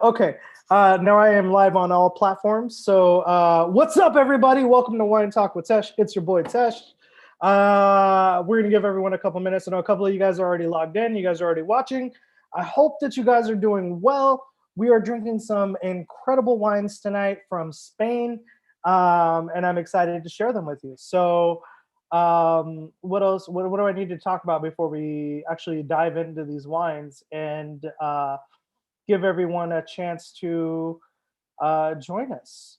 Okay, now I am live on all platforms. So, what's up, everybody? Welcome to Wine Talk with Tesh. It's your boy Tesh. We're gonna give everyone a couple minutes. I know a couple of you guys are already logged in. You guys are already watching. I hope that you guys are doing well. We are drinking some incredible wines tonight from Spain, and I'm excited to share them with you. So, what else? What do I need to talk about before we actually dive into these wines and give everyone a chance to join us?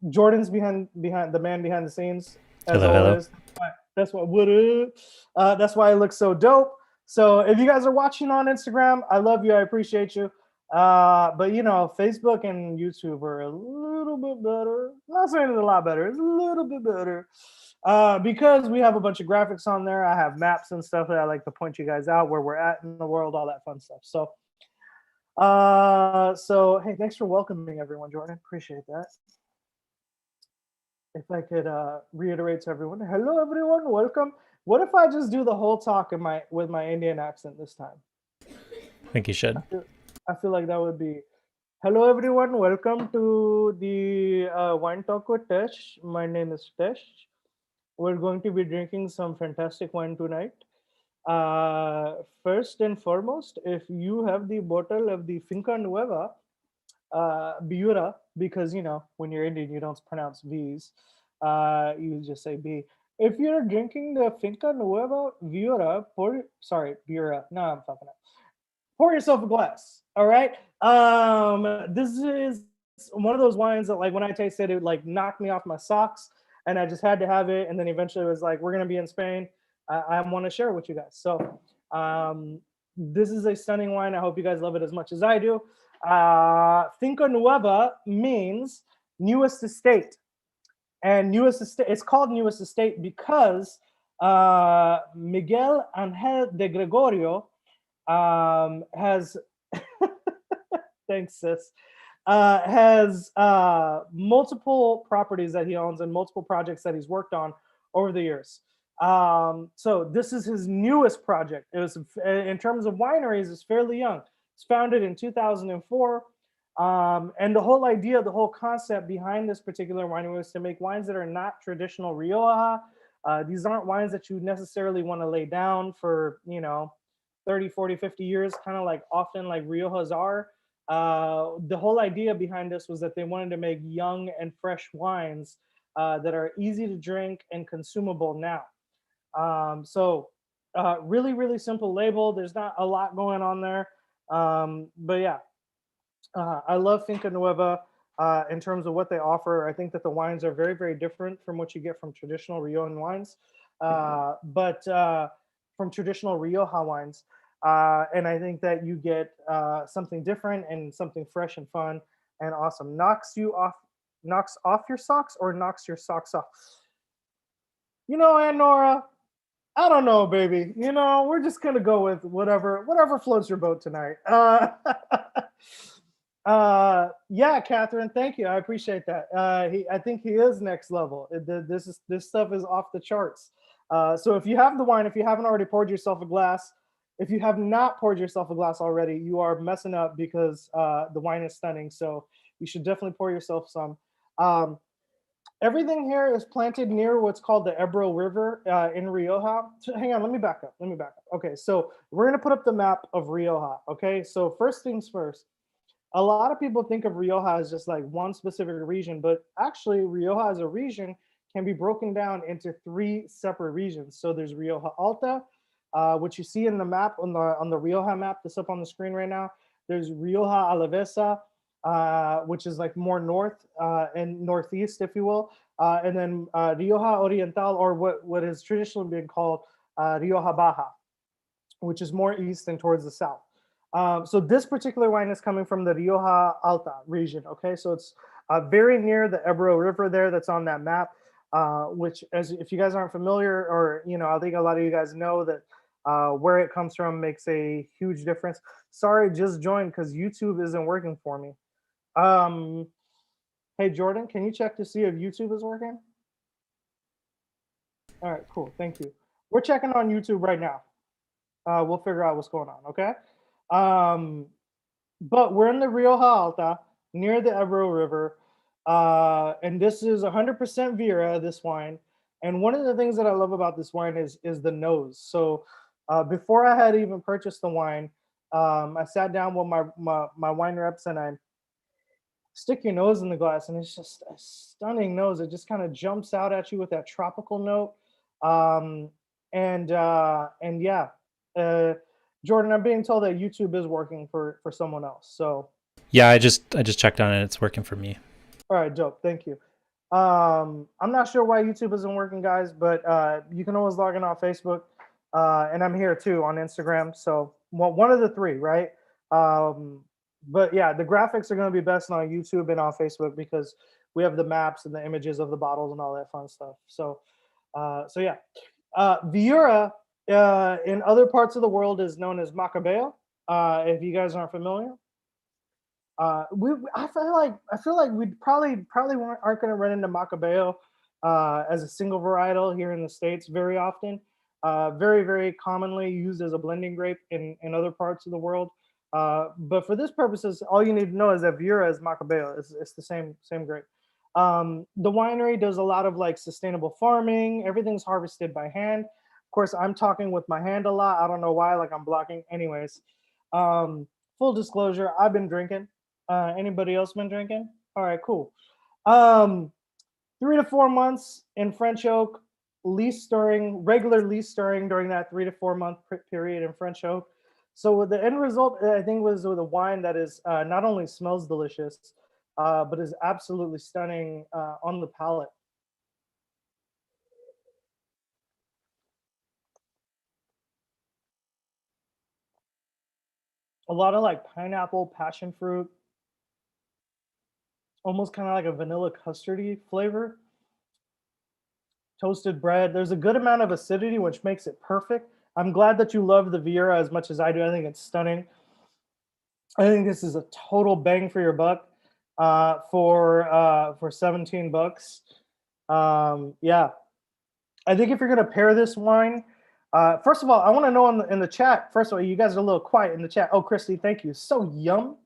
Jordan's behind the man behind the scenes, as Hello, hello. always. That's what would that's why it looks so dope. So if you guys are watching on Instagram, I love you. I appreciate you. But you know, Facebook and YouTube are a little bit better. Not saying it's a lot better. It's a little bit better. Because we have a bunch of graphics on there. I have maps and stuff that I like to point you guys out where we're at in the world, all that fun stuff. So hey, thanks for welcoming everyone, Jordan. Appreciate that. If I could reiterate to everyone, hello everyone, welcome. What if I just do the whole talk in my with my Indian accent this time? I think you I should. feel, I feel like that would be hello everyone, welcome to the Wine Talk with Tesh. My name is Tesh. We're going to be drinking some fantastic wine tonight. First and foremost, if you have the bottle of the Finca Nueva Viura, because you know when you're Indian you don't pronounce V's, you just say B. If you're drinking the Finca Nueva Viura, Viura. No, I'm fucking up. Pour yourself a glass. All right. This is one of those wines that, like, when I tasted it, like knocked me off my socks, and I just had to have it. And then eventually, it was like, we're gonna be in Spain. I want to share it with you guys. So, this is a stunning wine. I hope you guys love it as much as I do. Finca Nueva means newest estate, and newest estate. It's called newest estate because Miguel Angel de Gregorio has thanks sis has multiple properties that he owns and multiple projects that he's worked on over the years. So this is his newest project. It was, in terms of wineries, it's fairly young. It's founded in 2004. And the whole idea, the whole concept behind this particular winery was to make wines that are not traditional Rioja. These aren't wines that you necessarily want to lay down for, 30, 40, 50 years, kind of like often like Riojas are. The whole idea behind this was that they wanted to make young and fresh wines that are easy to drink and consumable now. Really, really simple label. There's not a lot going on there. But yeah, I love Finca Nueva in terms of what they offer. I think that the wines are very, very different from what you get from traditional Riojan wines, but from traditional Rioja wines. And I think that you get something different and something fresh and fun and awesome. Knocks off your socks or knocks your socks off. You know, Aunt Nora, I don't know, baby. You know, we're just gonna go with whatever floats your boat tonight. Yeah, Catherine, thank you. I appreciate that. I think he is next level. This stuff is off the charts. So if you have the wine, if you haven't already poured yourself a glass, if you have not poured yourself a glass already, you are messing up because the wine is stunning. So you should definitely pour yourself some. Um, Everything here is planted near what's called the Ebro River in Rioja. So hang on, let me back up. Let me back up. Okay, so we're gonna put up the map of Rioja. Okay, so first things first. A lot of people think of Rioja as just like one specific region, but actually, Rioja as a region can be broken down into three separate regions. So there's Rioja Alta, which you see in the map on the Rioja map that's up on the screen right now. There's Rioja Alavesa, which is like more north and northeast, if you will, and then Rioja Oriental, or what has traditionally been called Rioja Baja, which is more east and towards the south. So this particular wine is coming from the Rioja Alta region. Okay, so it's very near the Ebro River there. That's on that map. Which, as if you guys aren't familiar, or I think a lot of you guys know that where it comes from makes a huge difference. Sorry, just joined because YouTube isn't working for me. Um, hey Jordan, can you check to see if YouTube is working? All right, cool. Thank you. We're checking on YouTube right now. We'll figure out what's going on. Okay. Um, but we're in the Rioja Alta near the Ebro River. And this is 100% Viura, this wine. And one of the things that I love about this wine is the nose. So before I had even purchased the wine, I sat down with my wine reps and I stick your nose in the glass, and it's just a stunning nose. It just kind of jumps out at you with that tropical note. Um, and yeah, uh, Jordan, I'm being told that YouTube is working for someone else. So Yeah, I just checked on it. It's working for me. all right, dope. Thank you. I'm not sure why YouTube isn't working, guys, but you can always log in on Facebook, and I'm here too on Instagram. So one of the three, right? Um, but yeah, the graphics are going to be best on YouTube and on Facebook because we have the maps and the images of the bottles and all that fun stuff. So yeah, Viura in other parts of the world is known as Macabeo. If you guys aren't familiar, we I feel like we probably aren't going to run into Macabeo as a single varietal here in the states very often. Very commonly used as a blending grape in other parts of the world. But for this purposes, all you need to know is that Viura is Macabeo. It's the same grape. The winery does a lot of like sustainable farming. Everything's harvested by hand. Of course, I'm talking with my hand a lot. I don't know why. Like I'm blocking. Anyways, um, full disclosure, I've been drinking. Anybody else been drinking? All right, cool. Um, 3 to 4 months in French oak, least stirring, regular least stirring during that 3 to 4 month period in French oak. So the end result, I think, was with a wine that is not only smells delicious, but is absolutely stunning on the palate. A lot of like pineapple, passion fruit, almost kind of like a vanilla custardy flavor. Toasted bread. There's a good amount of acidity, which makes it perfect. I'm glad that you love the Viera as much as I do. I think it's stunning. I think this is a total bang for your buck for 17 bucks. Yeah, I think if you're gonna pair this wine, first of all, I want to know in the chat. First of all, you guys are a little quiet in the chat. Oh, Christy, thank you. So yum,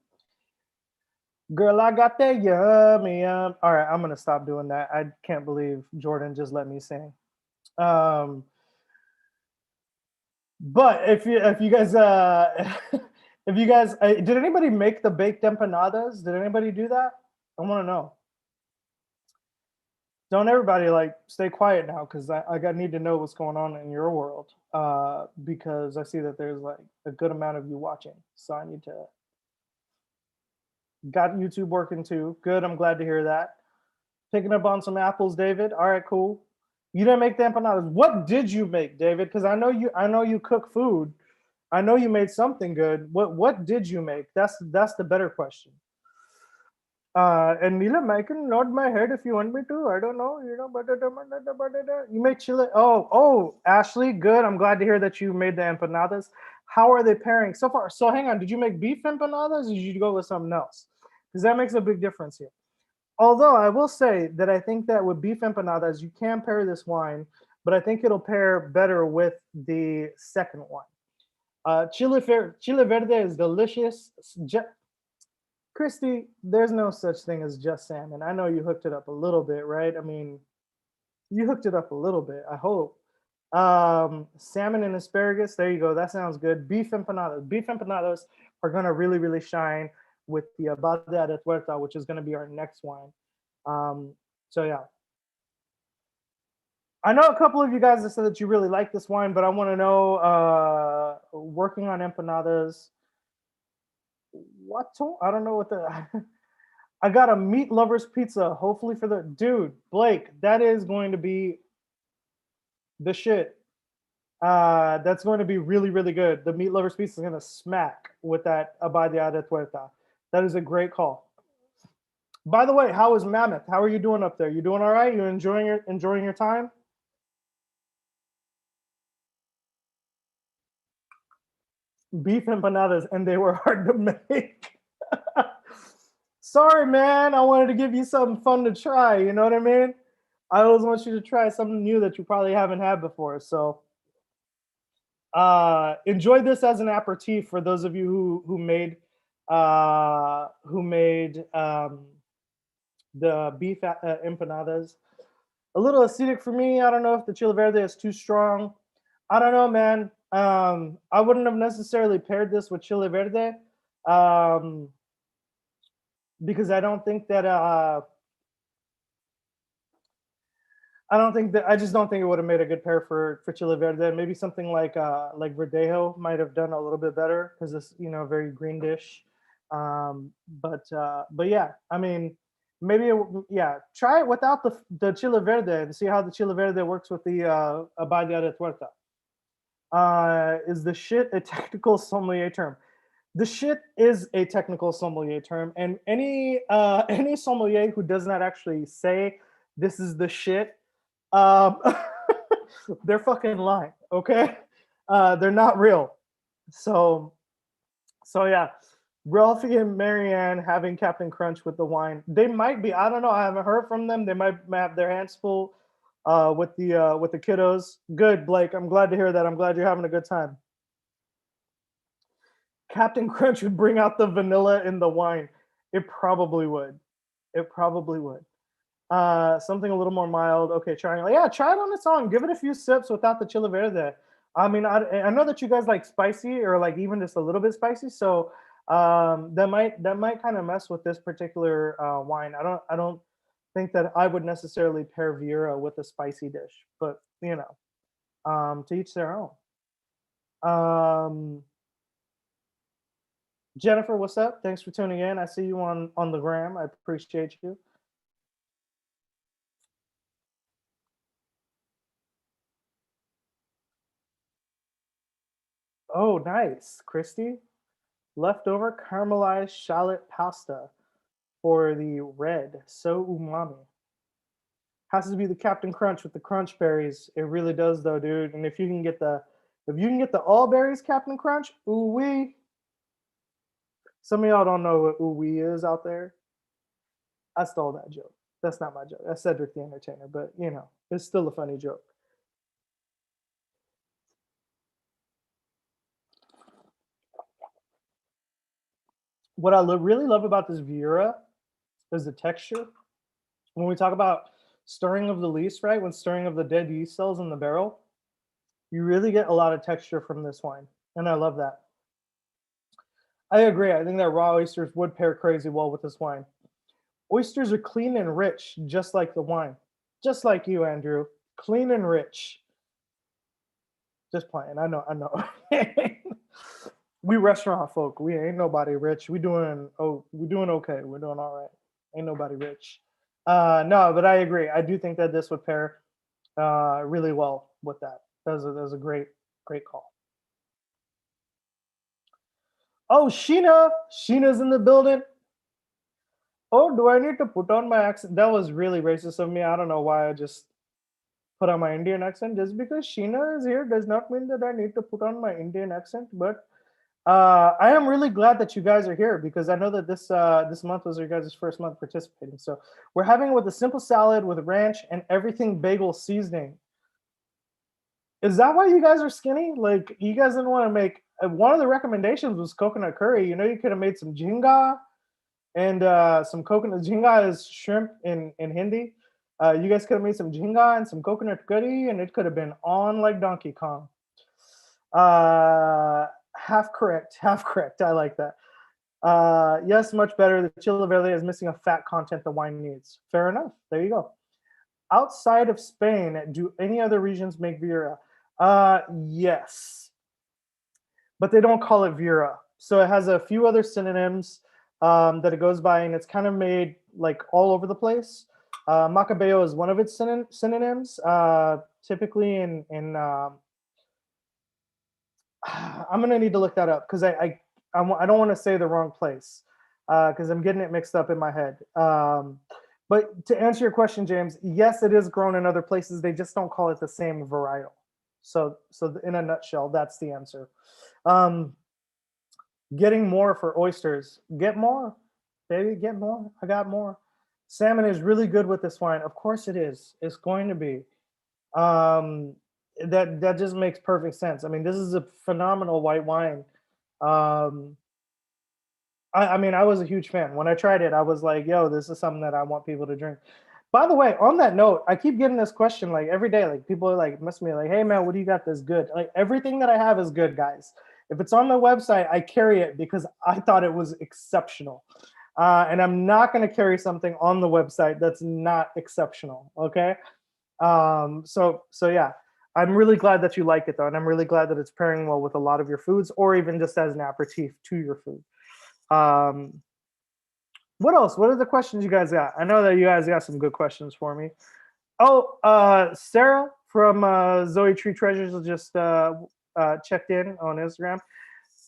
girl. I got that yummy yum. All right, I'm gonna stop doing that. I can't believe Jordan just let me sing. Um, But if you guys if you guys did anybody make the baked empanadas? Did anybody do that? I want to know. Don't everybody like stay quiet now because I got need to know what's going on in your world. Because I see that there's like a good amount of you watching, so I need to got YouTube working too. Good, I'm glad to hear that. Picking up on some apples, David. All right, cool. You didn't make the empanadas. What did you make, David? Because I know you cook food. I know you made something good. What did you make? That's the better question. And Neelam, I can nod my head if you want me to. I don't know, you make chili. Oh, Ashley, good. I'm glad to hear that you made the empanadas. How are they pairing so far? So hang on, did you make beef empanadas or did you go with something else? Because that makes a big difference here. Although I will say that I think that with beef empanadas, you can pair this wine, but I think it'll pair better with the second one. Chile verde is delicious. Christy, there's no such thing as just salmon. I know you hooked it up a little bit, right? I mean, you hooked it up a little bit, I hope. Salmon and asparagus, there you go. That sounds good. Beef empanadas. Beef empanadas are going to really shine with the Abadia Retuerta, which is going to be our next wine. Um, so, yeah. I know a couple of you guys have said that you really like this wine, but I want to know working on empanadas. What? I don't know what the. I got a meat lovers pizza. Hopefully for the dude Blake. That is going to be the shit. That's going to be really good. The meat lovers pizza is going to smack with that Abadia de Tuerta. That is a great call. By the way, how is Mammoth? How are you doing up there? You doing all right? You enjoying your time? Beef empanadas, and they were hard to make. Sorry, man. I wanted to give you something fun to try. You know what I mean? I always want you to try something new that you probably haven't had before. So enjoy this as an aperitif for those of you who made who made the beef empanadas. A little acidic for me. I don't know if the chile verde is too strong. I don't know, man. I wouldn't have necessarily paired this with chile verde, um, because I don't think that I just don't think it would have made a good pair for chile verde. Maybe something like Verdejo might have done a little bit better because it's very green dish. But yeah, I mean yeah, try it without the chile verde and see how the chile verde works with the Abadia Retuerta. Is the shit a technical sommelier term? The shit is a technical sommelier term, and any sommelier who does not actually say this is the shit, um, they're fucking lying. Okay, they're not real. So so yeah, Ralphie and Marianne having Captain Crunch with the wine. They might be. I don't know. I haven't heard from them. They might have their hands full with the kiddos. Good, Blake. I'm glad to hear that. I'm glad you're having a good time. Captain Crunch would bring out the vanilla in the wine. It probably would. It probably would. Something a little more mild. Okay, yeah, try it on its own. Give it a few sips without the chile verde. I mean, I know that you guys like spicy or like even just a little bit spicy, so that might kind of mess with this particular wine. I don't think that I would necessarily pair Viura with a spicy dish, but to each their own. Um, Jennifer, what's up? Thanks for tuning in. I see you on the gram. I appreciate you. Oh, nice, Christy. Leftover caramelized shallot pasta for the red. So umami. Has to be the Captain Crunch with the crunch berries. It really does though, dude. And if you can get the all berries Captain Crunch, ooh wee. Some of y'all don't know what ooh wee is out there. I stole that joke. That's not my joke. That's Cedric the Entertainer, but it's still a funny joke. What I really love about this Viura is the texture. When we talk about stirring of the least, right? When stirring of the dead yeast cells in the barrel, you really get a lot of texture from this wine. And I love that. I agree. I think that raw oysters would pair crazy well with this wine. Oysters are clean and rich, just like the wine. Just like you, Andrew. Clean and rich. Just playing. I know. We restaurant folk. We ain't nobody rich. We doing okay. We're doing all right. Ain't nobody rich. No, but I agree. I do think that this would pair really well with that. That was a great call. Oh, Sheena's in the building. Oh, do I need to put on my accent? That was really racist of me. I don't know why I just put on my Indian accent. Just because Sheena is here does not mean that I need to put on my Indian accent. But I am really glad that you guys are here because I know that this month was your guys' first month participating. So we're having it with a simple salad with ranch and everything bagel seasoning. Is that why you guys are skinny? Like you guys didn't want to make one of the recommendations was coconut curry. You could have made some jinga and some coconut. Jinga is shrimp in Hindi. You guys could have made some jinga and some coconut curry, and it could have been on like Donkey Kong. Half correct, half correct. I like that. Yes, much better. The chile verde is missing a fat content the wine needs. Fair enough. There you go. Outside of Spain, do any other regions make Viura? Yes, but they don't call it Viura. So it has a few other synonyms that it goes by, and it's kind of made like all over the place. Macabeo is one of its synonyms. Typically in I'm gonna need to look that up because I don't want to say the wrong place because I'm getting it mixed up in my head. But to answer your question, James, yes, it is grown in other places. They just don't call it the same varietal. So in a nutshell, that's the answer. Um, Getting more for oysters. Get more, baby. Get more. I got more. Salmon is really good with this wine. Of course it is. It's going to be. Um, that just makes perfect sense. I mean, this is a phenomenal white wine. Um, I mean, I was a huge fan. When I tried it, I was like, yo, this is something that I want people to drink. By the way, on that note, I keep getting this question like every day. Like people are like messing me like, hey man, what do you got that's good? Like everything that I have is good, guys. If it's on the website, I carry it because I thought it was exceptional. And I'm not going to carry something on the website that's not exceptional. Okay. So yeah, I'm really glad that you like it though, and I'm really glad that it's pairing well with a lot of your foods, or even just as an aperitif to your food. Um, what else? What are the questions you guys got? I know that you guys got some good questions for me. Oh, Sarah from Zoe Tree Treasures just checked in on Instagram.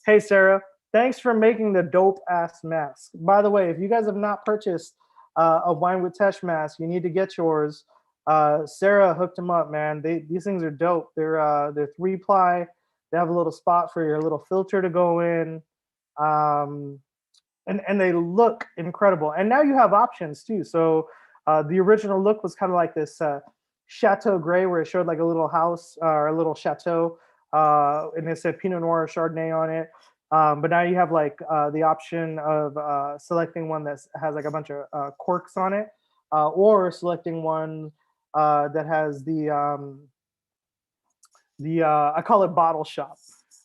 Hey, Sarah, thanks for making the dope ass mask. By the way, if you guys have not purchased a Wine with Tesh mask, you need to get yours. Sarah hooked them up, man. These things are dope. They're 3-ply. They have a little spot for your little filter to go in. Um, and they look incredible. And now you have options too. So the original look was kind of like this chateau gray, where it showed like a little house or a little chateau, and it said Pinot Noir or Chardonnay on it. But now you have like the option of selecting one that has like a bunch of corks on it, or selecting one that has the I call it bottle shop.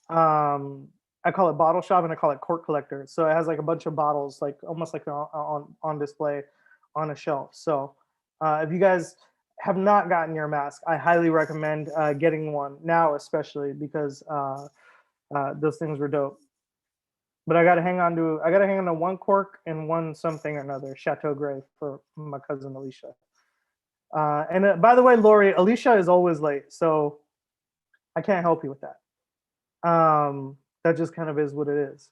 Um, I call it bottle shop and I call it cork collector. So it has like a bunch of bottles, like almost like on display on a shelf. So if you guys have not gotten your mask, I highly recommend getting one now, especially because those things were dope. But I gotta hang on to one cork and one something or another Chateau Gray for my cousin Alicia. And by the way, Lori, Alicia is always late, so I can't help you with that. That just kind of is what it is.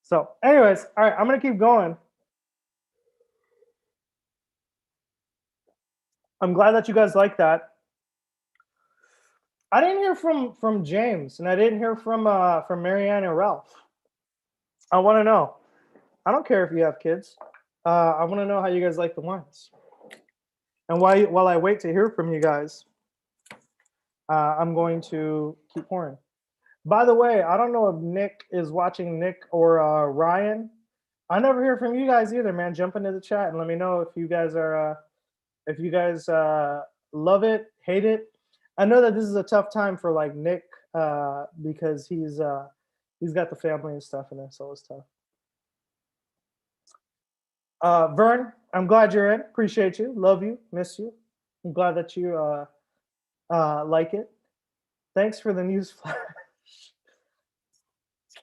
So, anyways, all right, I'm gonna keep going. I'm glad that you guys like that. I didn't hear from James, and I didn't hear from Marianne or Ralph. I want to know. I don't care if you have kids. I want to know how you guys like the wines. And while I wait to hear from you guys, I'm going to keep pouring. By the way, I don't know if Nick is watching, Nick or Ryan. I never hear from you guys either, man. Jump into the chat and let me know if you guys love it, hate it. I know that this is a tough time for like Nick because he's got the family and stuff, and it's always tough. Vern, I'm glad you're in. Appreciate you. Love you. Miss you. I'm glad that you like it. Thanks for the news flash.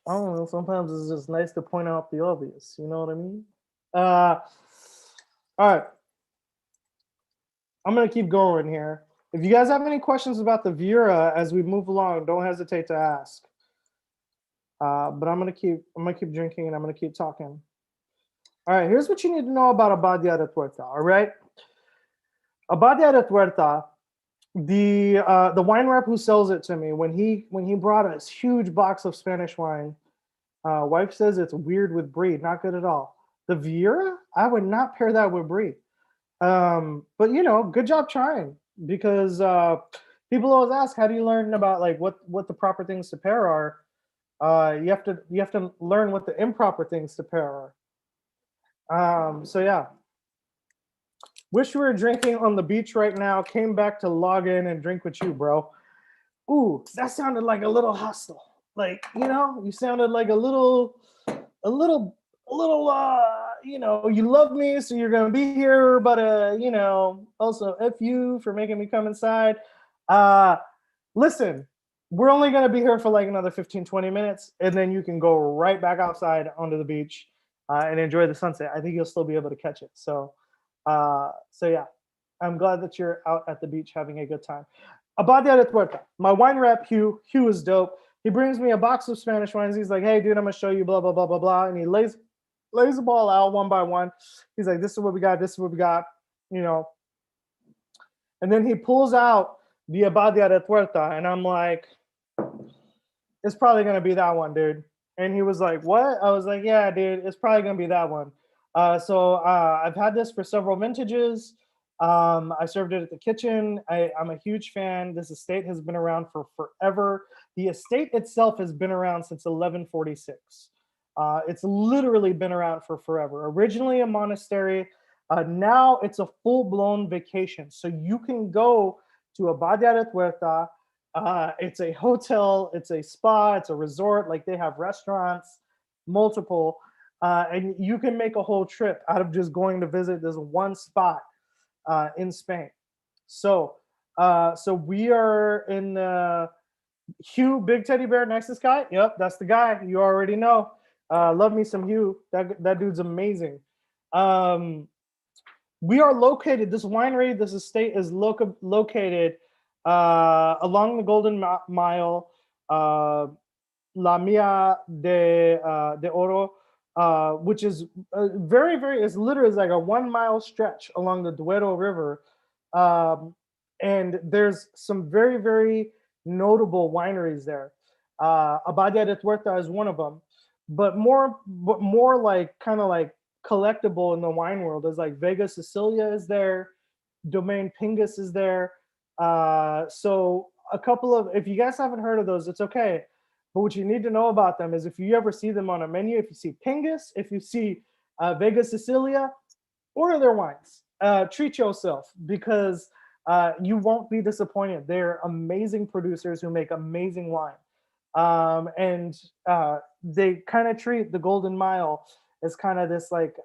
I don't know. Sometimes it's just nice to point out the obvious. You know what I mean? All right. I'm gonna keep going here. If you guys have any questions about the Viura as we move along, don't hesitate to ask. But I'm gonna keep drinking and I'm gonna keep talking. All right. Here's what you need to know about Abadia Retuerta. All right. Abadia Retuerta, the wine rep who sells it to me, when he brought us huge box of Spanish wine, wife says it's weird with brie, not good at all. The Viura, I would not pair that with brie. But you know, good job trying, because people always ask, how do you learn about like what the proper things to pair are? You have to learn what the improper things to pair are. So yeah. Wish we were drinking on the beach right now. Came back to log in and drink with you, bro. Ooh, that sounded like a little hostile. Like, you know, you sounded like a little, you know, you love me, so you're gonna be here, but you know, also F you for making me come inside. Listen, we're only gonna be here for like another 15, 20 minutes, and then you can go right back outside onto the beach and enjoy the sunset. I think you'll still be able to catch it. So yeah, I'm glad that you're out at the beach having a good time. Abadia Retuerta, my wine rep, Hugh. Hugh is dope. He brings me a box of Spanish wines. He's like, hey, dude, I'm gonna show you blah, blah, blah, blah, blah. And he lays the ball out one by one. He's like, this is what we got, this is what we got, you know. And then he pulls out the Abadia Retuerta, and I'm like, it's probably gonna be that one, dude. And he was like, what? I was like, yeah, dude, it's probably gonna be that one. So I've had this for several vintages. I served it at the kitchen. I'm a huge fan. This estate has been around for forever. The estate itself has been around since 1146. It's literally been around for forever. Originally a monastery, now it's a full-blown vacation. So you can go to Abadia Retuerta. It's a hotel, it's a spa, it's a resort. Like they have restaurants, multiple, and you can make a whole trip out of just going to visit this one spot in Spain. So, so we are in Hugh, big teddy bear next to Sky. Yep, that's the guy. You already know. Love me some Hugh. That dude's amazing. We are located. This winery, this estate is located along the Golden Mile, La Mia de Oro, which is very. It's literally like a 1 mile stretch along the Duero River, and there's some very notable wineries there. Abadia de Tuerta is one of them, but more like kind of like collectible in the wine world is like Vega Sicilia is there, Domaine Pingus is there. So a couple of, if you guys haven't heard of those, it's okay. But what you need to know about them is if you ever see them on a menu, if you see Pingus, if you see Vega Sicilia, order their wines. Treat yourself because you won't be disappointed. They're amazing producers who make amazing wine. And they kind of treat the Golden Mile as kind of this like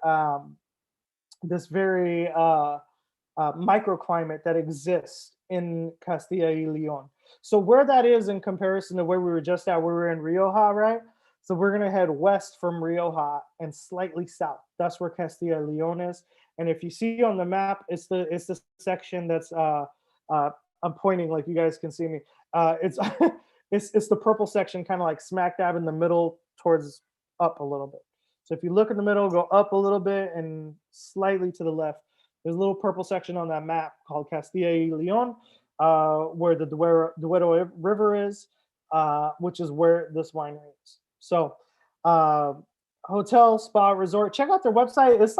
this very microclimate that exists in Castilla y Leon. So where that is in comparison to where we were just at, where we were in Rioja, right? So we're gonna head west from Rioja and slightly south. That's where Castilla y Leon is. And if you see on the map, it's the section that's I'm pointing like you guys can see me. It's it's the purple section, kind of like smack dab in the middle, towards up a little bit. So if you look in the middle, go up a little bit and slightly to the left. There's a little purple section on that map called Castilla y Leon, where the Duero River is, which is where this winery is. So, hotel, spa, resort. Check out their website. It's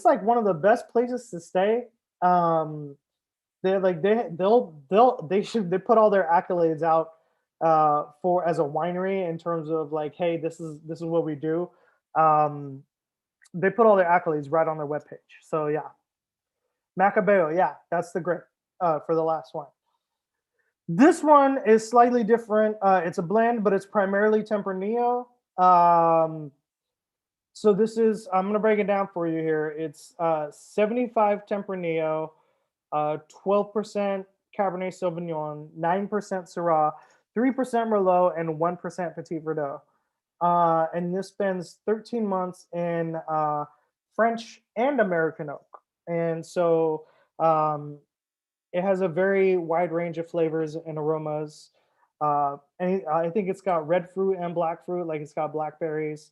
like one of the best places to stay. They put all their accolades out for as a winery in terms of like, hey, this is what we do. They put all their accolades right on their webpage. So yeah, Macabeo, yeah, that's the grape for the last one. This one is slightly different. It's a blend, but it's primarily Tempranillo. So this is, I'm gonna break it down for you here. It's 75 Tempranillo, 12% Cabernet Sauvignon, 9% Syrah, 3% Merlot, and 1% Petit Verdot. And this spends 13 months in French and American oak. And so it has a very wide range of flavors and aromas. And I think it's got red fruit and black fruit, like it's got blackberries,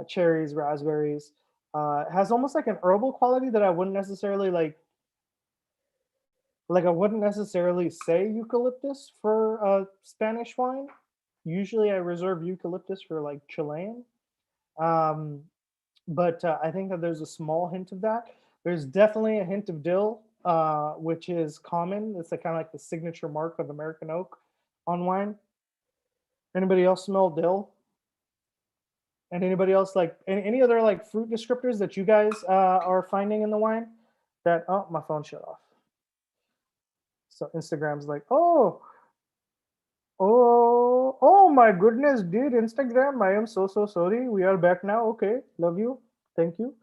cherries, raspberries. It has almost like an herbal quality that I wouldn't necessarily like I wouldn't necessarily say eucalyptus for a Spanish wine. Usually I reserve eucalyptus for like Chilean. But I think that there's a small hint of that. There's definitely a hint of dill, which is common. It's like kind of like the signature mark of American oak on wine. Anybody else smell dill? And anybody else like any other like fruit descriptors that you guys are finding in the wine? That, oh, my phone shut off. So Instagram's like, oh my goodness, dude, Instagram, I am so sorry. We are back now. Okay, love you, thank you.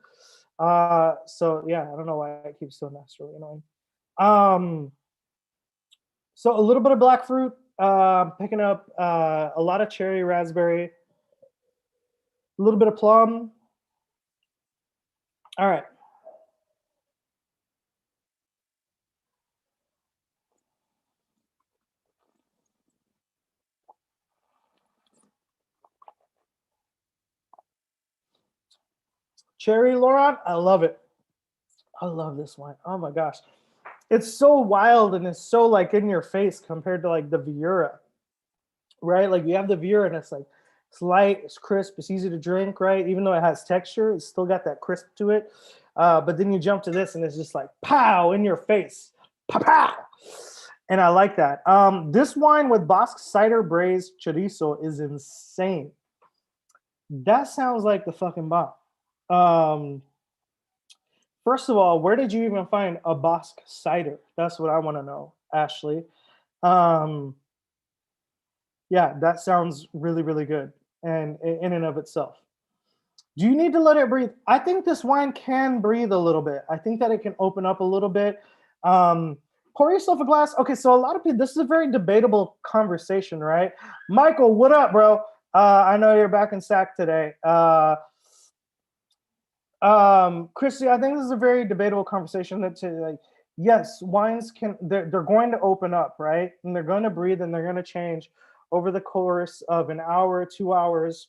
So yeah, I don't know why I keep doing that. It's really annoying. So a little bit of black fruit, picking up a lot of cherry, raspberry, a little bit of plum. All right. Cherry Laurent, I love it. I love this wine. Oh my gosh. It's so wild and it's so like in your face compared to like the Viura, right? Like you have the Viura and it's like, it's light, it's crisp, it's easy to drink, right? Even though it has texture, it's still got that crisp to it. But then you jump to this and it's just like pow in your face. Pow, pow. And I like that. This wine with Basque cider braised chorizo is insane. That sounds like the fucking bomb. Um, First of all, where did you even find a Bosque cider? That's what I want to know, Ashley. Um, yeah, that sounds really, really good, and in and of itself. Do you need to let it breathe? I think this wine can breathe a little bit. I think that it can open up a little bit. Um, Pour yourself a glass. Okay, so a lot of people, this is a very debatable conversation, right? Michael, what up, bro? I know you're back in SAC today. Christy, I think this is a very debatable conversation. That to like, yes, wines can they're going to open up, right? And they're going to breathe and they're going to change over the course of an hour, 2 hours.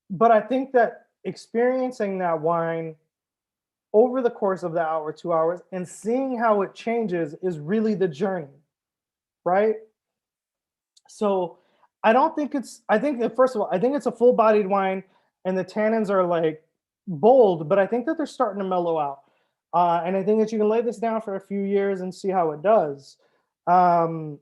But I think that experiencing that wine over the course of the hour, 2 hours, and seeing how it changes is really the journey, right? So I don't think it's, I think that first of all, I think it's a full bodied wine and the tannins are like bold, but I think that they're starting to mellow out. And I think that you can lay this down for a few years and see how it does. Um,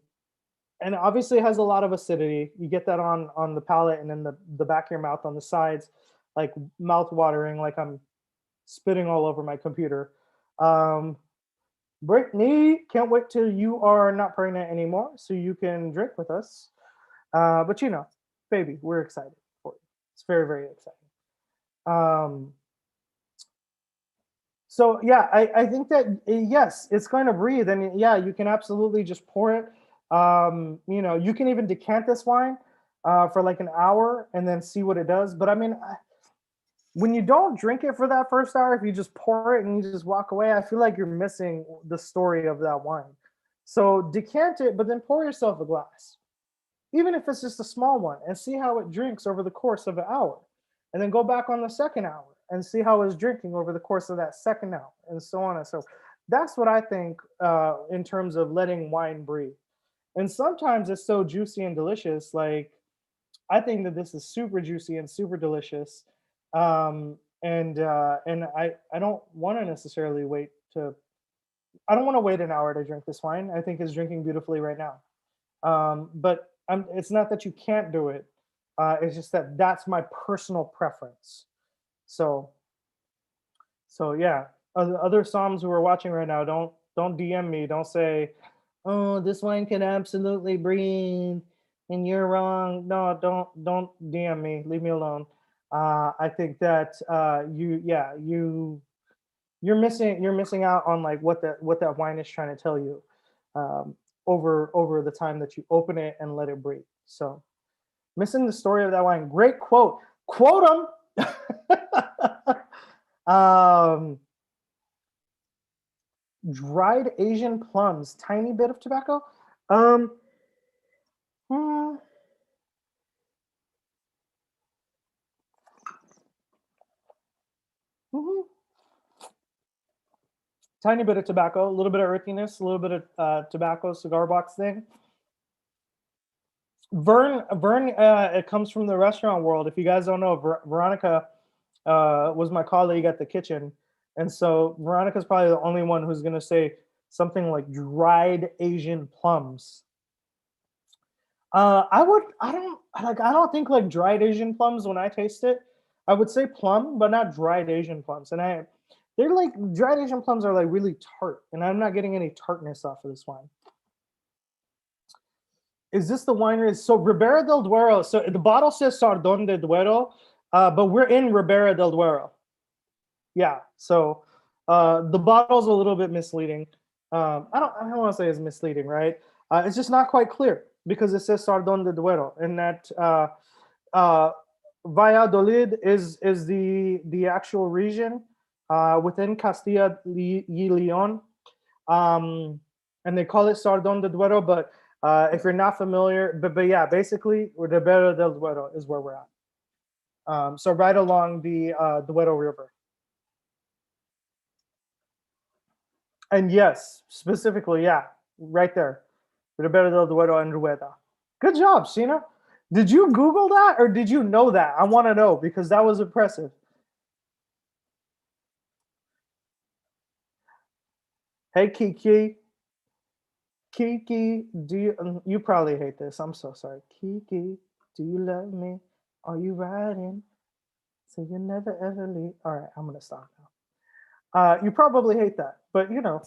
and obviously it has a lot of acidity. You get that on the palate and then the back of your mouth on the sides, like mouth watering, like I'm spitting all over my computer. Um, Brittany, can't wait till you are not pregnant anymore so you can drink with us. But you know, baby, we're excited for you. It's very, very exciting. Um, so yeah, I think that yes, it's going to breathe, and yeah, you can absolutely just pour it. You know, you can even decant this wine for like an hour and then see what it does. But I mean, when you don't drink it for that first hour, if you just pour it and you just walk away, I feel like you're missing the story of that wine. So decant it, but then pour yourself a glass, even if it's just a small one, and see how it drinks over the course of an hour. And then go back on the second hour and see how it's drinking over the course of that second hour, and so on and so. That's what I think in terms of letting wine breathe. And sometimes it's so juicy and delicious. Like I think that this is super juicy and super delicious. And I don't want to necessarily wait to. I don't want to wait an hour to drink this wine. I think it's drinking beautifully right now. But it's not that you can't do it. It's just that that's my personal preference. So so yeah. Other Somms who are watching right now, don't DM me. Don't say, "Oh, this wine can absolutely breathe," and you're wrong. No, don't DM me. Leave me alone. I think that you're missing out on like what that wine is trying to tell you um, over the time that you open it and let it breathe. So missing the story of that wine. Great quote. Quote them. um, Dried Asian plums. Tiny bit of tobacco. Um, hmm, mhm. Tiny bit of tobacco, a little bit of earthiness, a little bit of tobacco cigar box thing. Vern, it comes from the restaurant world. If you guys don't know, Veronica was my colleague at the kitchen, and so Veronica's probably the only one who's gonna say something like dried Asian plums. I don't think like dried Asian plums when I taste it. I would say plum, but not dried Asian plums. And they're like dried Asian plums are like really tart, and I'm not getting any tartness off of this wine. Is this the winery? So Ribera del Duero. So the bottle says Sardon de Duero, but we're in Ribera del Duero. Yeah. So the bottle's a little bit misleading. I don't want to say it's misleading, right? It's just not quite clear because it says Sardon de Duero, and that uh, Valladolid is the actual region within Castilla y Leon, um, and they call it Sardon de Duero. But if you're not familiar, but yeah, basically Ribera del Duero is where we're at. So right along the Duero River. And yes, specifically, yeah, right there. Ribera del Duero and Rueda. Good job, Sheena. Did you Google that or did you know that? I want to know because that was impressive. Hey, Kiki. Kiki, do you probably hate this. I'm so sorry. Kiki, do you love me? Are you riding? So you never ever leave. All right, I'm gonna stop now. You probably hate that, but you know,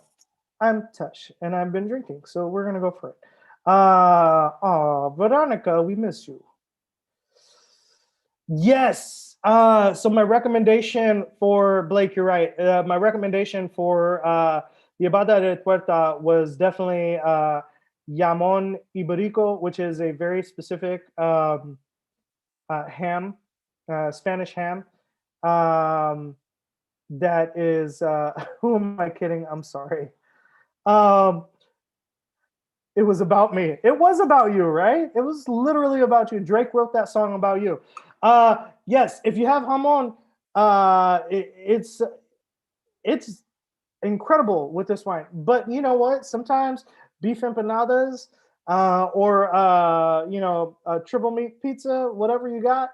I'm Tesh and I've been drinking, so we're gonna go for it. Oh, Veronica, we miss you. Yes. So my recommendation for Blake, you're right. My recommendation for the Abadia Retuerta was definitely Jamon Iberico, which is a very specific ham, Spanish ham. Um, that is, who am I kidding? I'm sorry. Um, it was about me. It was about you, right? It was literally about you. Drake wrote that song about you. Yes, if you have Hamon, it's incredible with this wine. But you know what? Sometimes beef empanadas or triple meat pizza, whatever you got,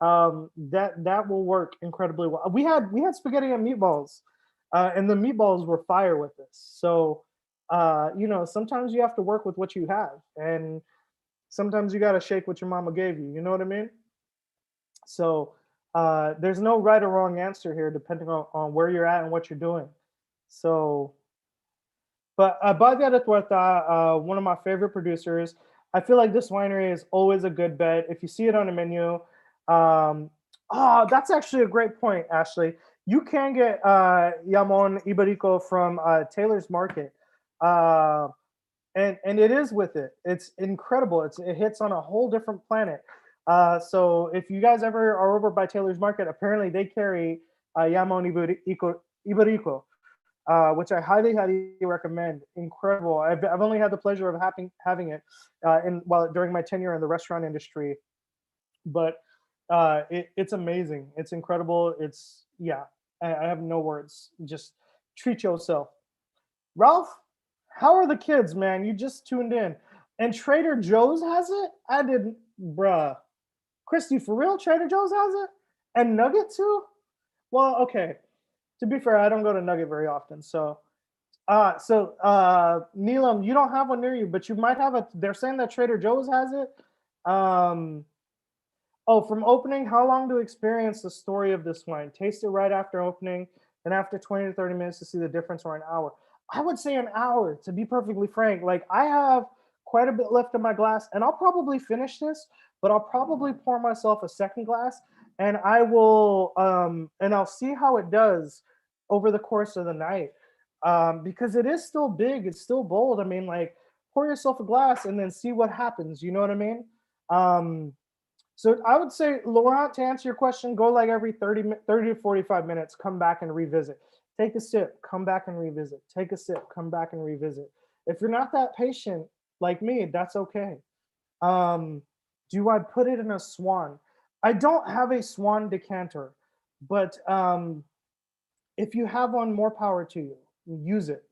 that will work incredibly well. We had spaghetti and meatballs, and the meatballs were fire with this. So sometimes you have to work with what you have, and sometimes you got to shake what your mama gave you. You know what I mean? So there's no right or wrong answer here, depending on where you're at and what you're doing. So, but Abadia Retuerta, one of my favorite producers. I feel like this winery is always a good bet. If you see it on the menu, um, oh, that's actually a great point, Ashley. You can get Jamon Iberico from Taylor's Market, uh, and it is with it. It's incredible. It hits on a whole different planet. So if you guys ever are over by Taylor's Market, apparently they carry Jamon Iberico, which I highly, highly recommend. Incredible. I've only had the pleasure of having it during my tenure in the restaurant industry, but it's amazing. It's incredible. It's yeah. I have no words. Just treat yourself. Ralph, how are the kids, man? You just tuned in, and Trader Joe's has it. I didn't, bruh. Christy, for real, Trader Joe's has it, and Nugget too. Well, okay. To be fair, I don't go to Nugget very often, so Neelam, you don't have one near you, but you might have a. They're saying that Trader Joe's has it. Um, oh, from opening, how long to experience the story of this wine? Taste it right after opening, then after 20 to 30 minutes to see the difference, or an hour. I would say an hour, to be perfectly frank. Like, I have quite a bit left in my glass, and I'll probably finish this, but I'll probably pour myself a second glass, and I'll see how it does over the course of the night. Because it is still big, it's still bold. I mean, like, pour yourself a glass and then see what happens. You know what I mean? Um, so I would say, Laurent, to answer your question, go like every 30 to 45 minutes, come back and revisit. Take a sip, come back and revisit. Take a sip, come back and revisit. If you're not that patient like me, that's okay. Um, do I put it in a swan? I don't have a swan decanter, but if you have one, more power to you. Use it.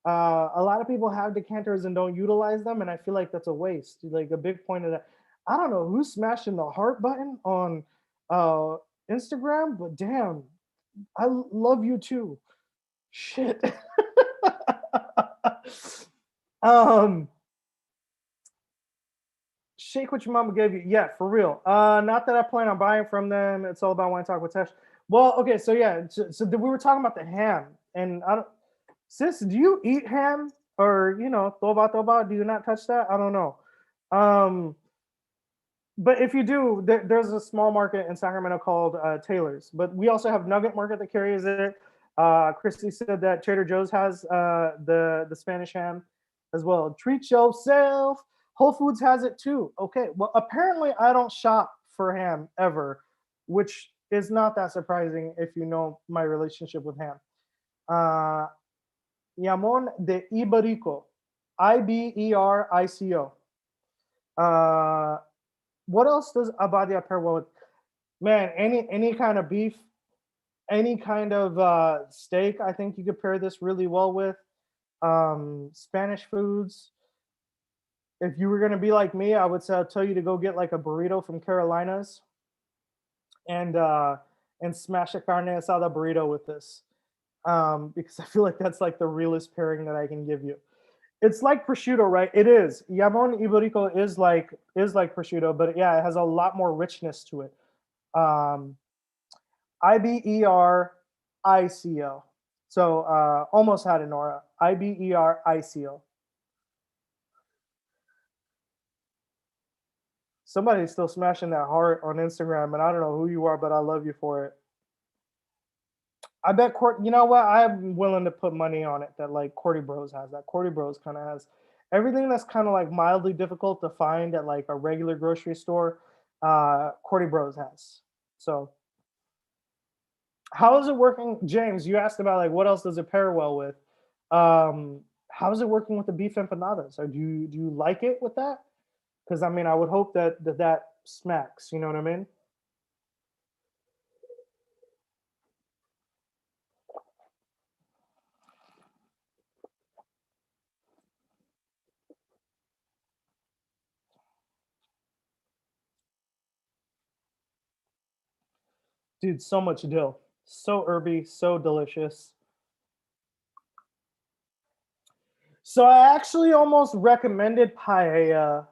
A lot of people have decanters and don't utilize them, and I feel like that's a waste. Like, a big point of that. I don't know who's smashing the heart button on uh, Instagram, but damn, I love you too. Shit. um, Shake what your mama gave you. Yeah, for real. Not that I plan on buying from them. It's all about wine talk with Tesh. Well, okay, so yeah, so we were talking about the ham, and I don't. Sis, do you eat ham, or toba toba? Do you not touch that? I don't know. Um, but if you do, there's a small market in Sacramento called Taylor's. But we also have Nugget Market that carries it. Christy said that Trader Joe's has the Spanish ham as well. Treat yourself. Whole Foods has it too. Okay, well, apparently I don't shop for ham ever, which is not that surprising if you know my relationship with ham. Uh, Jamon de Iberico, Iberico. Uh, what else does Abadia pair well with? Man, any kind of beef, any kind of steak. I think you could pair this really well with. Spanish foods. If you were gonna be like me, I would say I'd tell you to go get like a burrito from Carolinas and uh, and smash a carne asada burrito with this. Because I feel like that's like the realest pairing that I can give you. It's like prosciutto, right? It is. Jamon iberico is like prosciutto, but yeah, it has a lot more richness to it. Um, Iberico. So almost had it, Nora. Iberico. Somebody's still smashing that heart on Instagram, and I don't know who you are, but I love you for it. I bet Court. You know what? I'm willing to put money on it that like Cordy Bros has that. Cordy Bros kind of has everything that's kind of like mildly difficult to find at like a regular grocery store. Cordy Bros has. So how is it working, James? You asked about like what else does it pair well with. How is it working with the beef empanadas? Or do you like it with that? Because I mean, I would hope that smacks. You know what I mean? Dude, so much dill, so herby, so delicious. So I actually almost recommended paella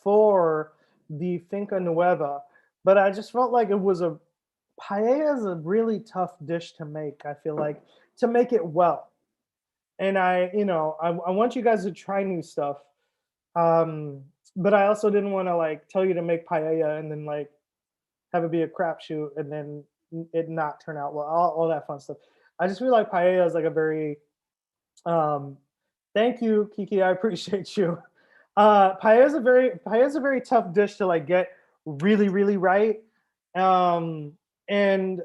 for the Finca Nueva, but I just felt like it was a paella is a really tough dish to make. I feel like to make it well, and I want you guys to try new stuff. Um, but I also didn't want to like tell you to make paella and then like have it be a crapshoot and then it not turn out well. All that fun stuff. I just feel like paella is like a very um, thank you, Kiki. I appreciate you. Paella is a very tough dish to like get really really right. Um, and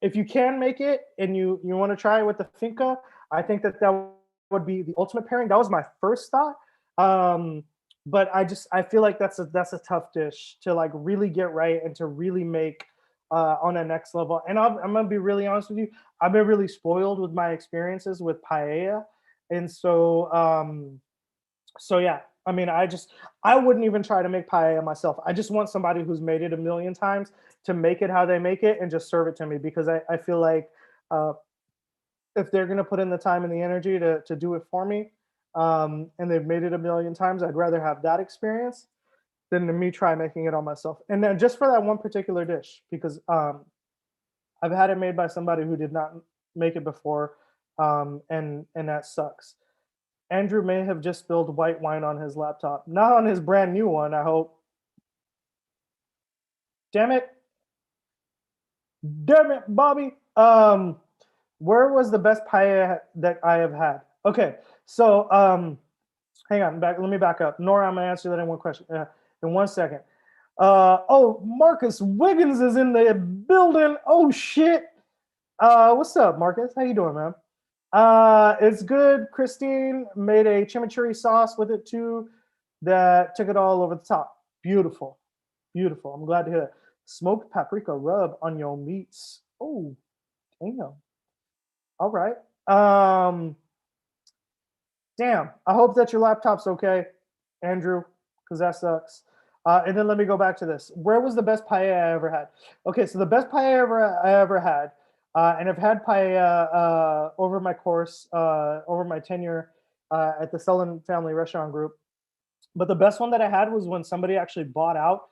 if you can make it and you want to try it with the finca, I think that would be the ultimate pairing. That was my first thought. Um, but I feel like that's a tough dish to like really get right and to really make on a next level. And I'm gonna be really honest with you. I've been really spoiled with my experiences with paella, and so yeah. I mean, I wouldn't even try to make paella myself. I just want somebody who's made it a million times to make it how they make it and just serve it to me because I feel like uh, if they're gonna put in the time and the energy to do it for me, and they've made it a million times, I'd rather have that experience than to me try making it on myself. And then just for that one particular dish, because I've had it made by somebody who did not make it before, and that sucks. Andrew may have just spilled white wine on his laptop, not on his brand new one. I hope. Damn it, damn it, Bobby. Where was the best paella that I have had? Okay, so hang on, back. Let me back up. Nora, I'm gonna answer that in one question. In 1 second. Oh, Marcus Wiggins is in the building. Oh shit. What's up, Marcus? How you doing, man? It's good. Christine made a chimichurri sauce with it too that took it all over the top. Beautiful. Beautiful. I'm glad to hear that. Smoked paprika rub on your meats. Oh, damn. All right. Um, damn. I hope that your laptop's okay, Andrew, because that sucks. And then let me go back to this. Where was the best paella I ever had? Okay, so the best paella I ever had, and I've had paella over my course, over my tenure at the Sullen Family Restaurant Group. But the best one that I had was when somebody actually bought out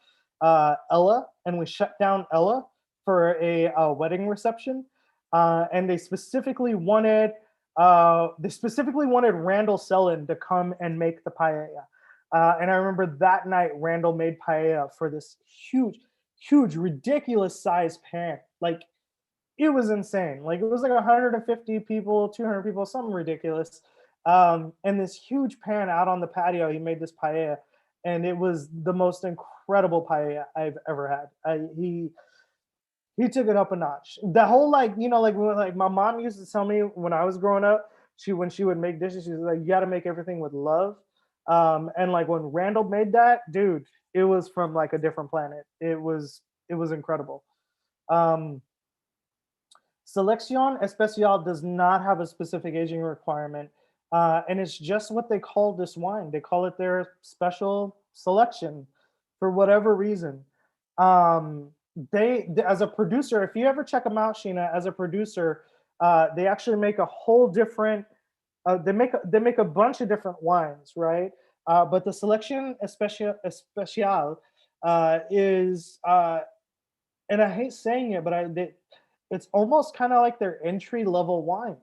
Ella, and we shut down Ella for a wedding reception, and they specifically wanted Randall Sellen to come and make the paella. And I remember that night Randall made paella for this huge, huge, ridiculous size pan. Like it was insane. Like it was like 150 people, 200 people, something ridiculous. And this huge pan out on the patio, he made this paella, and it was the most incredible paella I've ever had. He took it up a notch. The whole like my mom used to tell me when I was growing up, when she would make dishes, she was like, you got to make everything with love. And like when Randall made that, dude, it was from like a different planet. It was incredible. Um, Selección Especial does not have a specific aging requirement, and it's just what they call this wine. They call it their special selection for whatever reason. Um, as a producer, if you ever check them out, Sheena, as a producer, they actually make a whole different They make a bunch of different wines, right? But the selection especial is and I hate saying it, but it's almost kind of like their entry level wine,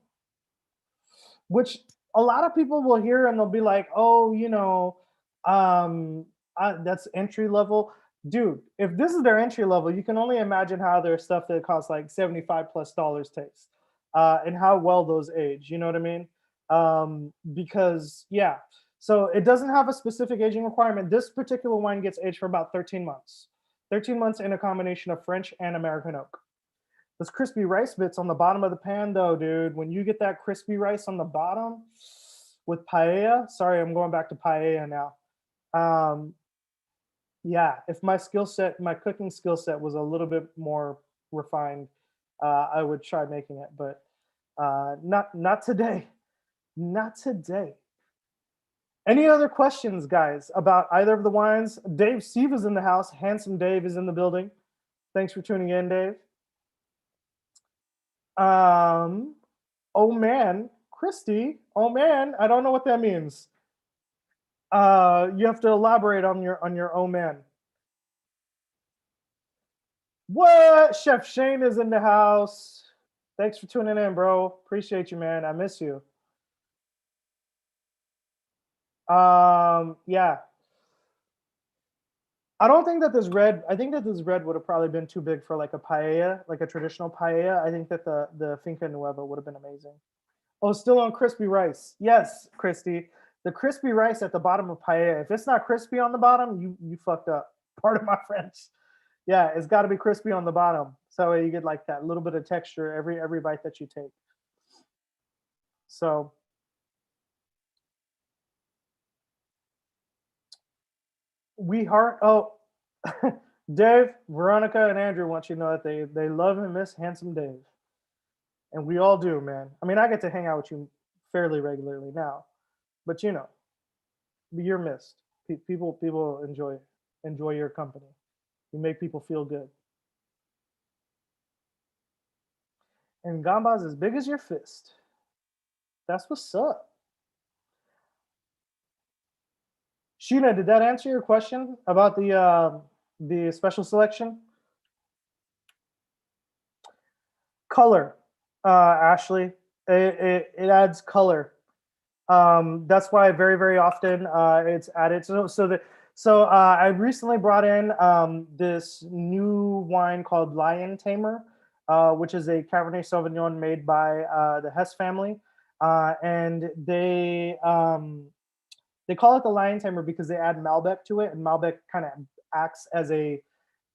which a lot of people will hear and they'll be like, "Oh, that's entry level." Dude, if this is their entry level, you can only imagine how their stuff that costs like $75+ tastes, and how well those age. You know what I mean? Because yeah, so it doesn't have a specific aging requirement. This particular wine gets aged for about 13 months. 13 months in a combination of French and American oak. Those crispy rice bits on the bottom of the pan, though, dude. When you get that crispy rice on the bottom with paella, sorry, I'm going back to paella now. Um, yeah, if my cooking skill set was a little bit more refined, I would try making it, but not today. Not today. Any other questions, guys, about either of the wines? Dave Steve is in the house. Handsome Dave is in the building. Thanks for tuning in, Dave. Oh man, Christy. Oh man, I don't know what that means. You have to elaborate on your oh man. What? Chef Shane is in the house. Thanks for tuning in, bro. Appreciate you, man. I miss you. Yeah. I don't think that this red. I think that this red would have probably been too big for like a paella, like a traditional paella. I think that the Finca Nueva would have been amazing. Oh, still on crispy rice. Yes, Christy. The crispy rice at the bottom of paella. If it's not crispy on the bottom, you fucked up. Part of my French. Yeah, it's got to be crispy on the bottom, so you get like that little bit of texture every bite that you take. So we heart. Oh, Dave, Veronica, and Andrew want you to know that they love and miss handsome Dave, and we all do, man. I mean, I get to hang out with you fairly regularly now, but you're missed. People enjoy your company. You make people feel good. And Gamba's as big as your fist. That's what's up. Sheena, did that answer your question about the special selection? Color, Ashley. It adds color. That's why very often it's added. I recently brought in this new wine called Lion Tamer, which is a Cabernet Sauvignon made by the Hess family, and they call it the Lion Tamer because they add Malbec to it, and Malbec kind of acts as a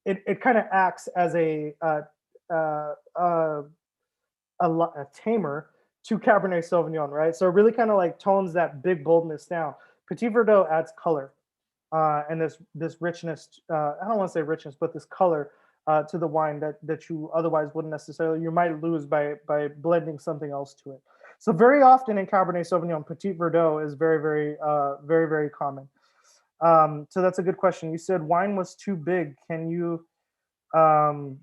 it kind of acts as uh, uh, a tamer to Cabernet Sauvignon, right? So it really kind of like tones that big boldness down. Petit Verdot adds color and this richness. I don't want to say richness, but this color to the wine that you otherwise wouldn't necessarily. You might lose by blending something else to it. So very often in Cabernet Sauvignon, Petit Verdot is very common. So that's a good question. You said wine was too big. Can you? Um,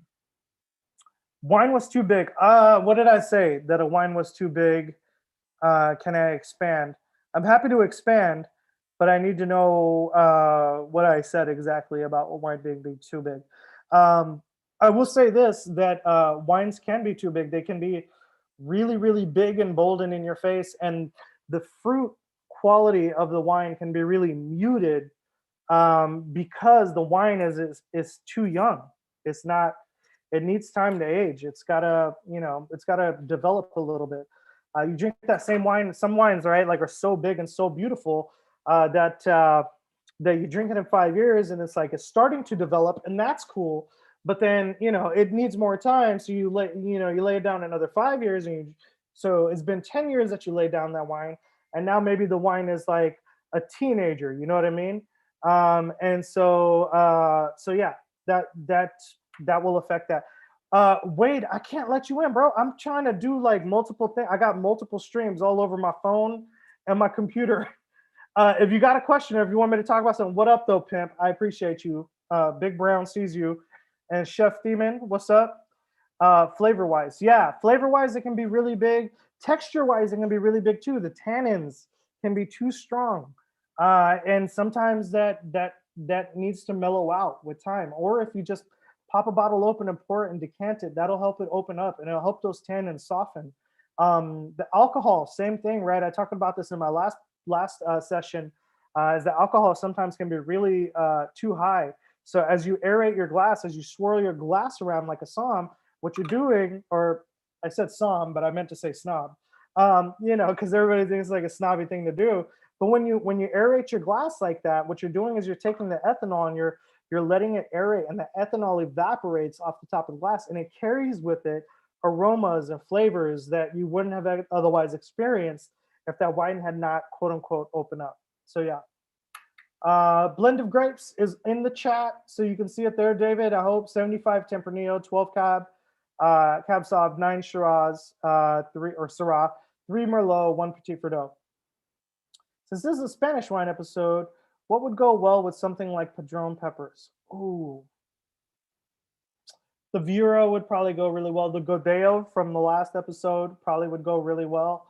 Wine was too big. What did I say? That a wine was too big. Can I expand? I'm happy to expand, but I need to know what I said exactly about a wine being too big. I will say this: that wines can be too big. They can be really big and bold and in your face, and the fruit quality of the wine can be really muted because the wine is too young. It's not. It needs time to age. It's gotta develop a little bit. You drink that same wine. Some wines, right, like are so big and so beautiful that you drink it in 5 years, and it's starting to develop, and that's cool. But then it needs more time, so you lay it down another 5 years, so it's been 10 years that you laid down that wine, and now maybe the wine is like a teenager. You know what I mean? And so yeah, that will affect that. Wade, I can't let you in, bro. I'm trying to do like multiple things. I got multiple streams all over my phone and my computer. If you got a question or if you want me to talk about something, what up though, pimp? I appreciate you. Big Brown sees you. And Chef Thiemann, what's up? Flavor wise, yeah, flavor wise, it can be really big. Texture wise, it can be really big too. The tannins can be too strong, and sometimes that needs to mellow out with time. Or if you just pop a bottle open and pour it and decant it, that'll help it open up and it'll help those tannins soften. The alcohol, same thing, right? I talked about this in my last session. Is that alcohol sometimes can be really too high. So as you aerate your glass, as you swirl your glass around like a Somm, what you're doing, or I said Somm, but I meant to say snob, because everybody thinks it's like a snobby thing to do. But when you aerate your glass like that, what you're doing is you're taking the ethanol and you're letting it aerate, and the ethanol evaporates off the top of the glass, and it carries with it aromas and flavors that you wouldn't have otherwise experienced if that wine had not quote unquote opened up. So yeah. Blend of grapes is in the chat, so you can see it there, David. I hope 75 Tempranillo, 12 Cab, Cab Sauv, 9 Shiraz, 3 or Syrah, 3 Merlot, 1 Petit Verdot. Since this is a Spanish wine episode, what would go well with something like Padron peppers? Ooh, the Viura would probably go really well. The Godeo from the last episode probably would go really well.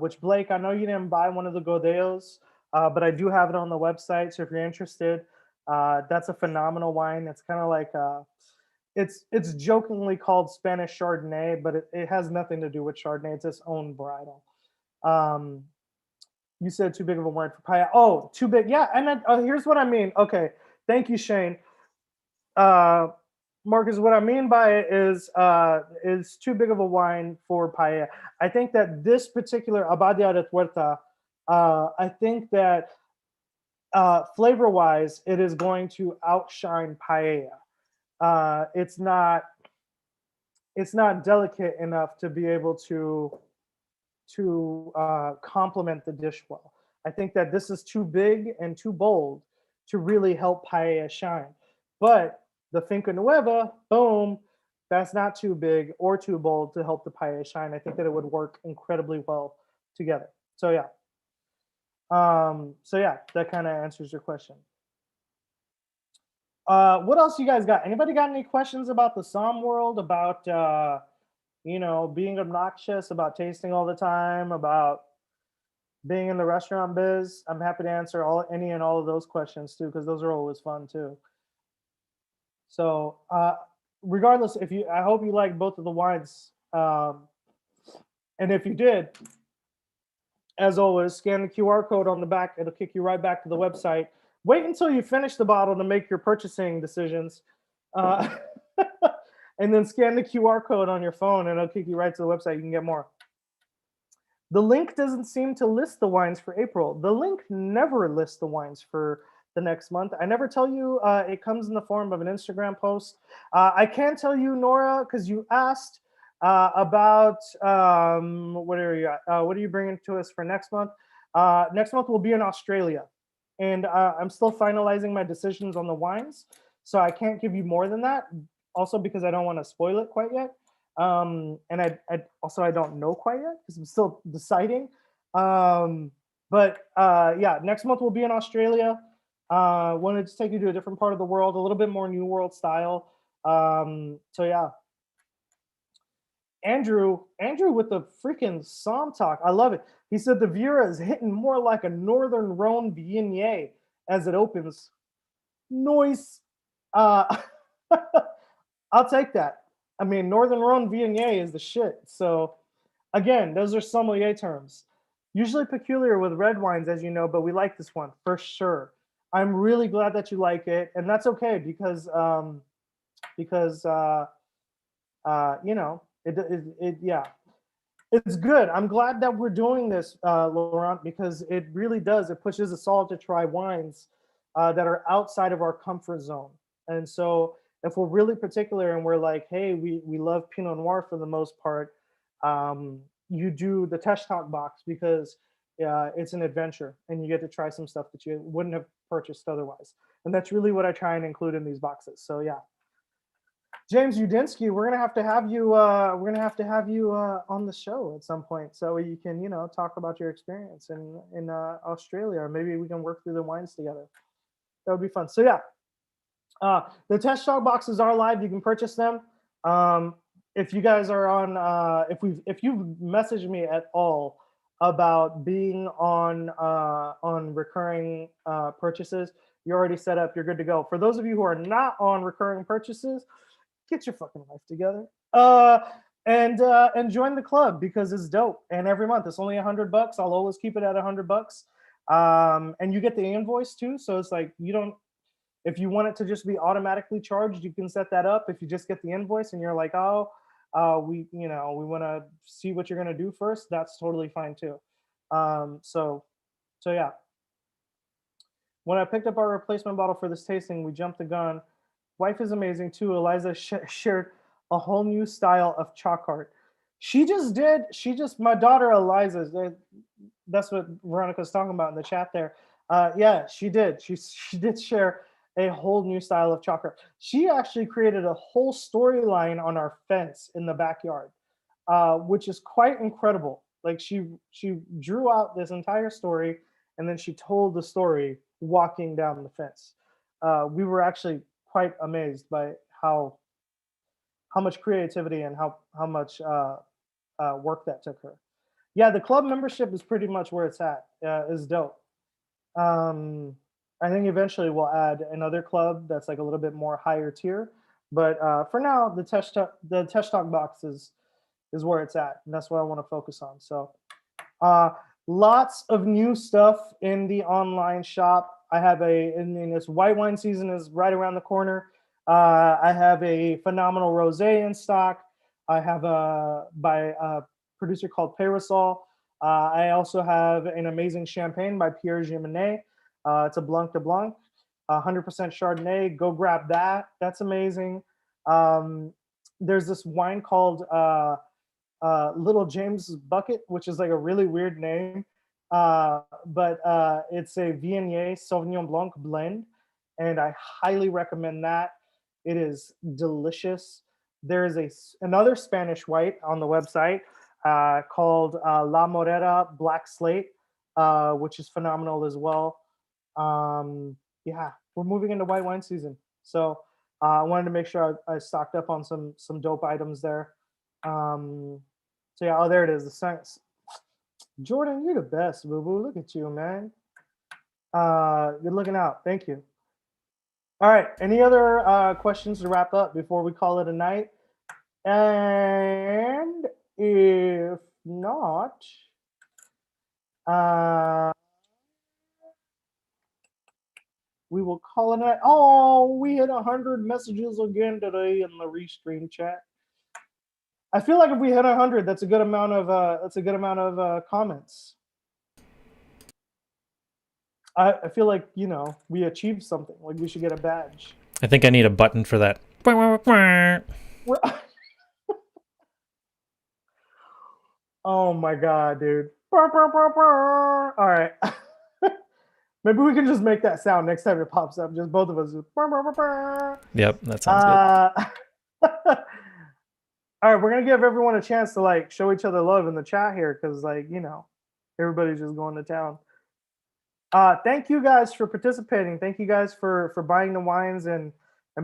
Which Blake, I know you didn't buy one of the Godeos, but I do have it on the website. So if you're interested, that's a phenomenal wine. It's kind of like it's jokingly called Spanish Chardonnay, but it has nothing to do with Chardonnay. It's its own varietal. You said too big of a wine for paella. Oh, too big. Yeah, and then, here's what I mean. Okay, thank you, Shane. Marcus, what I mean by it is too big of a wine for paella. I think that this particular Abadia Retuerta, I think that flavor-wise, it is going to outshine paella. It's not delicate enough to be able to complement the dish well. I think that this is too big and too bold to really help paella shine. But the Finca Nueva, boom, that's not too big or too bold to help the paella shine. I think that it would work incredibly well together. So yeah. That kind of answers your question. What else you guys got? Anybody got any questions about the Somm world, about being obnoxious, about tasting all the time, about being in the restaurant biz? I'm happy to answer any and all of those questions too, because those are always fun too. So regardless, I hope you like both of the wines. And if you did, as always, scan the QR code on the back. It'll kick you right back to the website. Wait until you finish the bottle to make your purchasing decisions. And then scan the QR code on your phone and it'll kick you right to the website. You can get more. The link doesn't seem to list the wines for April. The link never lists the wines for the next month. I never tell you. It comes in the form of an Instagram post. I can tell you, Nora, because you asked about what are you bringing to us for next month? Next month we'll be in Australia, and I'm still finalizing my decisions on the wines, so I can't give you more than that. Also because I don't want to spoil it quite yet, and I don't know quite yet because I'm still deciding. But next month we'll be in Australia. Wanted to take you to a different part of the world, a little bit more New World style. So yeah. Andrew with the freaking Somm talk. I love it. He said the Viura is hitting more like a Northern Rhone Viognier as it opens. Noise. I'll take that. I mean, Northern Rhone Viognier is the shit. So again, those are sommelier terms. Usually peculiar with red wines, as you know, but we like this one for sure. I'm really glad that you like it, and that's okay because it's good. I'm glad that we're doing this, Laurent, because it really does. It pushes us all to try wines that are outside of our comfort zone. And so if we're really particular and we're like, hey, we love Pinot Noir for the most part, you do the Tesh Talk box because it's an adventure and you get to try some stuff that you wouldn't have purchased otherwise. And that's really what I try and include in these boxes. So yeah. James Udinsky, we're gonna have to have you. On the show at some point, so you can, talk about your experience in Australia, or maybe we can work through the wines together. That would be fun. So yeah, the Tesh Talk boxes are live. You can purchase them. if you guys are on, if you message me at all about being on recurring purchases, you're already set up. You're good to go. For those of you who are not on recurring purchases, get your fucking life together. And join the club because it's dope. And every month it's only $100. I'll always keep it at $100. And you get the invoice too. So it's like you don't. If you want it to just be automatically charged, you can set that up. If you just get the invoice and you're like, oh, we want to see what you're gonna do first, that's totally fine too. So yeah. When I picked up our replacement bottle for this tasting, we jumped the gun. Wife is amazing too. Eliza shared a whole new style of chalk art. My daughter Eliza, that's what Veronica's talking about in the chat there. Yeah, she did. She did share a whole new style of chalk art. She actually created a whole storyline on our fence in the backyard, which is quite incredible. Like she drew out this entire story and then she told the story walking down the fence. We were actually quite amazed by how much creativity and how much work that took her. Yeah, the club membership is pretty much where it's at. Is dope. I think eventually we'll add another club that's like a little bit more higher tier. But for now, the Tesh Talk box is where it's at, and that's what I want to focus on. So, lots of new stuff in the online shop. I have this white wine season is right around the corner. I have a phenomenal rosé in stock. I have by a producer called Parasol. I also have an amazing champagne by Pierre Giminet. It's a Blanc de Blanc, 100% Chardonnay. Go grab that. That's amazing. There's this wine called Little James Bucket, which is like a really weird name. But it's a Viognier Sauvignon Blanc blend, and I highly recommend that. It is delicious. There is another Spanish white on the website called La Morera Black Slate, which is phenomenal as well. Yeah, we're moving into white wine season, so I wanted to make sure I stocked up on some dope items there. So yeah, oh there it is. The science. Jordan, you're the best, boo boo. Look at you, man. Good looking out. Thank you. All right. Any other questions to wrap up before we call it a night? And if not, we will call it a night. Oh, we hit 100 messages again today in the restream chat. I feel like if we hit 100, that's a good amount of comments. I feel like we achieved something. Like we should get a badge. I think I need a button for that. Oh my god, dude. All right. Maybe we can just make that sound next time it pops up. Just both of us. Yep, that sounds good. All right, we're gonna give everyone a chance to like show each other love in the chat here, because everybody's just going to town. Thank you guys for participating. Thank you guys for buying the wines and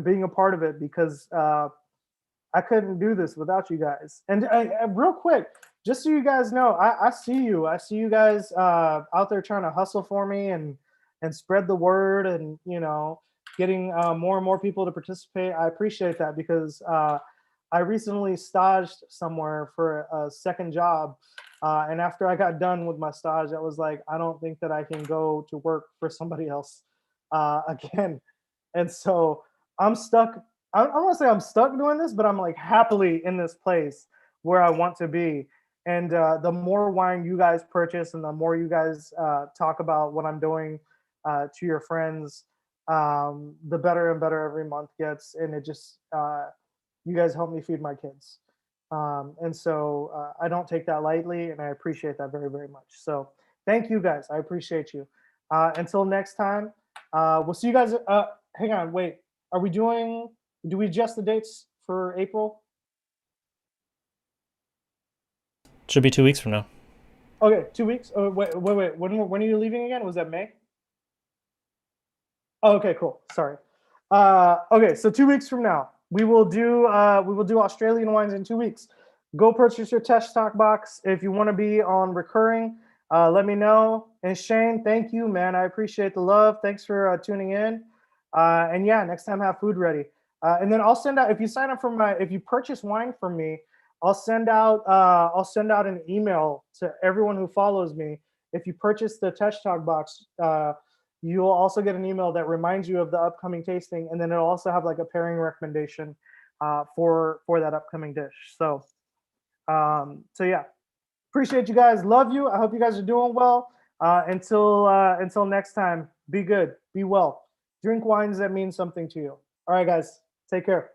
being a part of it, because I couldn't do this without you guys. And real quick, just so you guys know, I see you. I see you guys out there trying to hustle for me and spread the word and getting more and more people to participate. I appreciate that, because I recently staged somewhere for a second job. And after I got done with my stage, I was like, I don't think that I can go to work for somebody else again. And so I'm stuck. I don't want to say I'm stuck doing this, but I'm like happily in this place where I want to be. And the more wine you guys purchase and the more you guys talk about what I'm doing to your friends, the better and better every month gets. And it just, you guys help me feed my kids. And so I don't take that lightly, and I appreciate that very, very much. So thank you guys. I appreciate you. Until next time, we'll see you guys. Hang on, wait. Do we adjust the dates for April? Should be 2 weeks from now. Okay, 2 weeks. Oh, wait. When are you leaving again? Was that May? Oh, okay, cool. Sorry. Okay, so 2 weeks from now. we will do Australian wines in 2 weeks. Go purchase your Tesh Talk box. If you want to be on recurring, let me know. And Shane, thank you, man. I appreciate the love. Thanks for tuning in. And yeah, next time have food ready. And then I'll send out, if you sign up for if you purchase wine from me, I'll send out an email to everyone who follows me. If you purchase the Tesh Talk box, you'll also get an email that reminds you of the upcoming tasting, and then it'll also have like a pairing recommendation for that upcoming dish. So yeah, appreciate you guys. Love you. I hope you guys are doing well. Until next time, be good, be well, drink wines that mean something to you. All right, guys, take care.